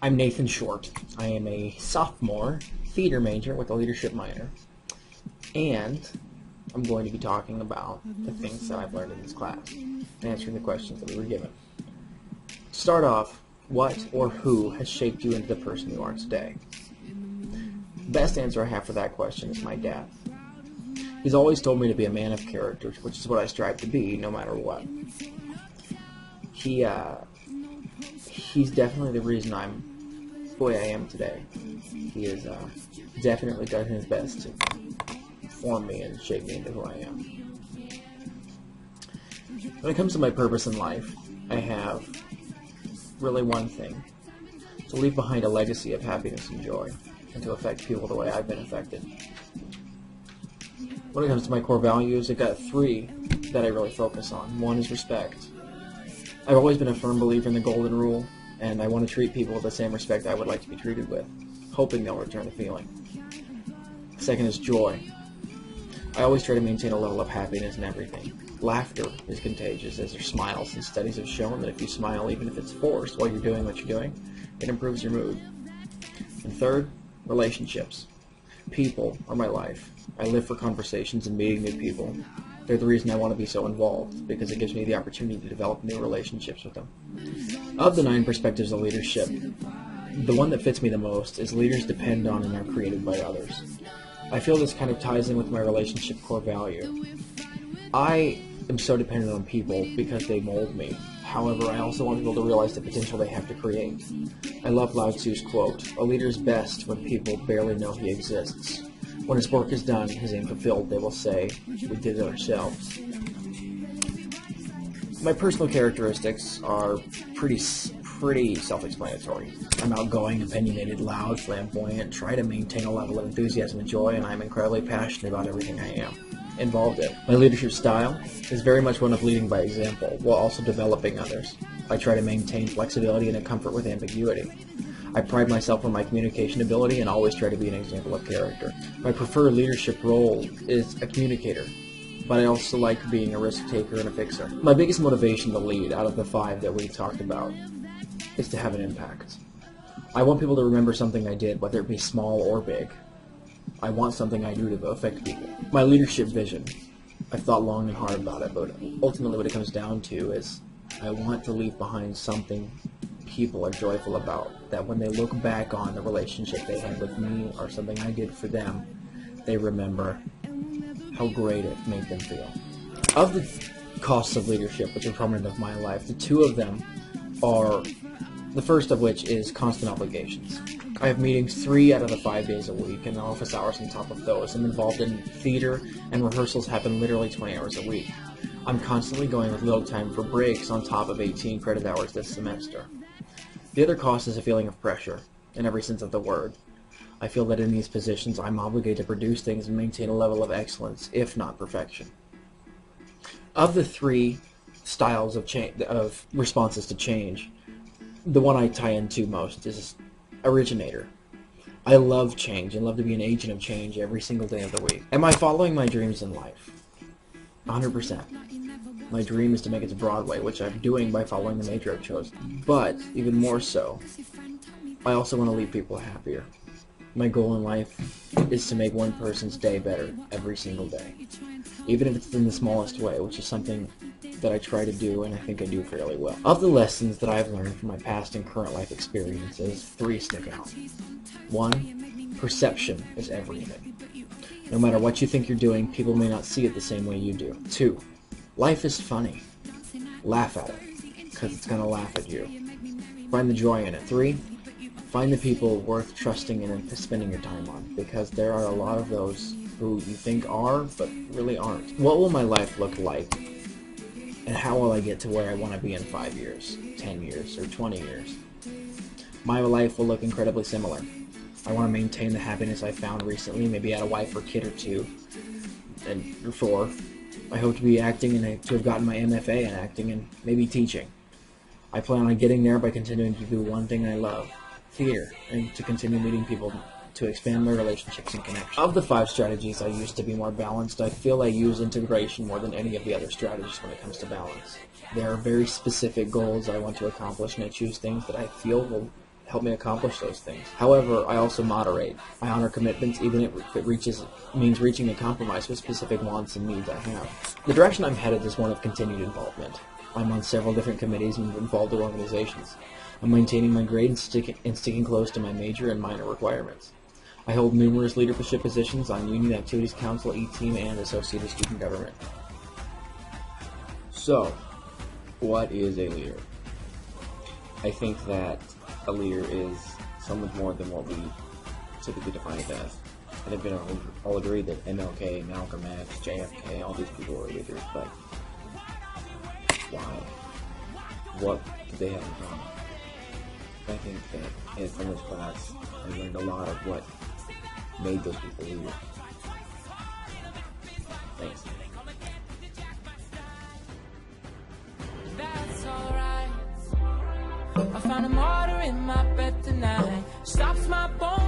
I'm Nathan Short. I am a sophomore theater major with a leadership minor, and I'm going to be talking about the things that I've learned in this class, answering the questions that we were given. To start off, what or who has shaped you into the person you are today? The best answer I have for that question is my dad. He's always told me to be a man of character, which is what I strive to be, no matter what. He's definitely the reason I'm the way I am today. He has definitely done his best to form me and shape me into who I am. When it comes to my purpose in life, I have really one thing: to leave behind a legacy of happiness and joy, and to affect people the way I've been affected. When it comes to my core values, I've got three that I really focus on. One is respect. I've always been a firm believer in the golden rule, and I want to treat people with the same respect I would like to be treated with, hoping they'll return the feeling. Second is joy. I always try to maintain a level of happiness in everything. Laughter is contagious, as are smiles, and studies have shown that if you smile, even if it's forced, while you're doing what you're doing, it improves your mood. And third, relationships. People are my life. I live for conversations and meeting new people. They're the reason I want to be so involved, because it gives me the opportunity to develop new relationships with them. Of the 9 perspectives of leadership, the one that fits me the most is leaders depend on and are created by others. I feel this kind of ties in with my relationship core value. I am so dependent on people because they mold me. However, I also want people to realize the potential they have to create. I love Lao Tzu's quote, "A leader's best when people barely know he exists. When his work is done, his aim fulfilled, they will say, we did it ourselves." My personal characteristics are pretty self-explanatory. I'm outgoing, opinionated, loud, flamboyant, try to maintain a level of enthusiasm and joy, and I'm incredibly passionate about everything I am involved in. My leadership style is very much one of leading by example, while also developing others. I try to maintain flexibility and a comfort with ambiguity. I pride myself on my communication ability and always try to be an example of character. My preferred leadership role is a communicator, but I also like being a risk taker and a fixer. My biggest motivation to lead out of the 5 that we talked about is to have an impact. I want people to remember something I did, whether it be small or big. I want something I do to affect people. My leadership vision, I've thought long and hard about it, but ultimately what it comes down to is I want to leave behind something people are joyful about, that when they look back on the relationship they had with me or something I did for them, they remember how great it made them feel. Of the costs of leadership, which are prominent of my life, the 2 of them are, the first of which is constant obligations. I have meetings 3 out of the 5 days a week, and office hours on top of those. I'm involved in theater, and rehearsals happen literally 20 hours a week. I'm constantly going with little time for breaks on top of 18 credit hours this semester. The other cost is a feeling of pressure, in every sense of the word. I feel that in these positions I'm obligated to produce things and maintain a level of excellence, if not perfection. Of the 3 styles of responses to change, the one I tie into most is originator. I love change and love to be an agent of change every single day of the week. Am I following my dreams in life? 100%. My dream is to make it to Broadway, which I'm doing by following the major I've chosen. But, even more so, I also want to leave people happier. My goal in life is to make one person's day better every single day. Even if it's in the smallest way, which is something that I try to do and I think I do fairly well. Of the lessons that I've learned from my past and current life experiences, 3 stick out. 1, perception is everything. No matter what you think you're doing, people may not see it the same way you do. 2, life is funny. Laugh at it, because it's going to laugh at you. Find the joy in it. 3, find the people worth trusting in and spending your time on, because there are a lot of those who you think are, but really aren't. What will my life look like, and how will I get to where I want to be in 5 years, 10 years, or 20 years? My life will look incredibly similar. I want to maintain the happiness I found recently, maybe add a wife or kid or 2, or 4. I hope to be acting and to have gotten my MFA in acting and maybe teaching. I plan on getting there by continuing to do one thing I love, theater, and to continue meeting people to expand my relationships and connections. Of the 5 strategies I use to be more balanced, I feel I use integration more than any of the other strategies when it comes to balance. There are very specific goals I want to accomplish, and I choose things that I feel will help me accomplish those things. However, I also moderate. I honor commitments even if it means reaching a compromise with specific wants and needs I have. The direction I'm headed is one of continued involvement. I'm on several different committees and involved in organizations. I'm maintaining my grade and sticking close to my major and minor requirements. I hold numerous leadership positions on Union Activities Council, E-Team, and Associated Student Government. So, what is a leader? I think that a leader is so much more than what we typically define it as. I think we all agree that MLK, Malcolm X, JFK, all these people were leaders, but why? What do they have in common? I think that from this class, I learned a lot of what made those people leaders. Thanks. That's alright. I found a martyr in my bed tonight. Stops my bones.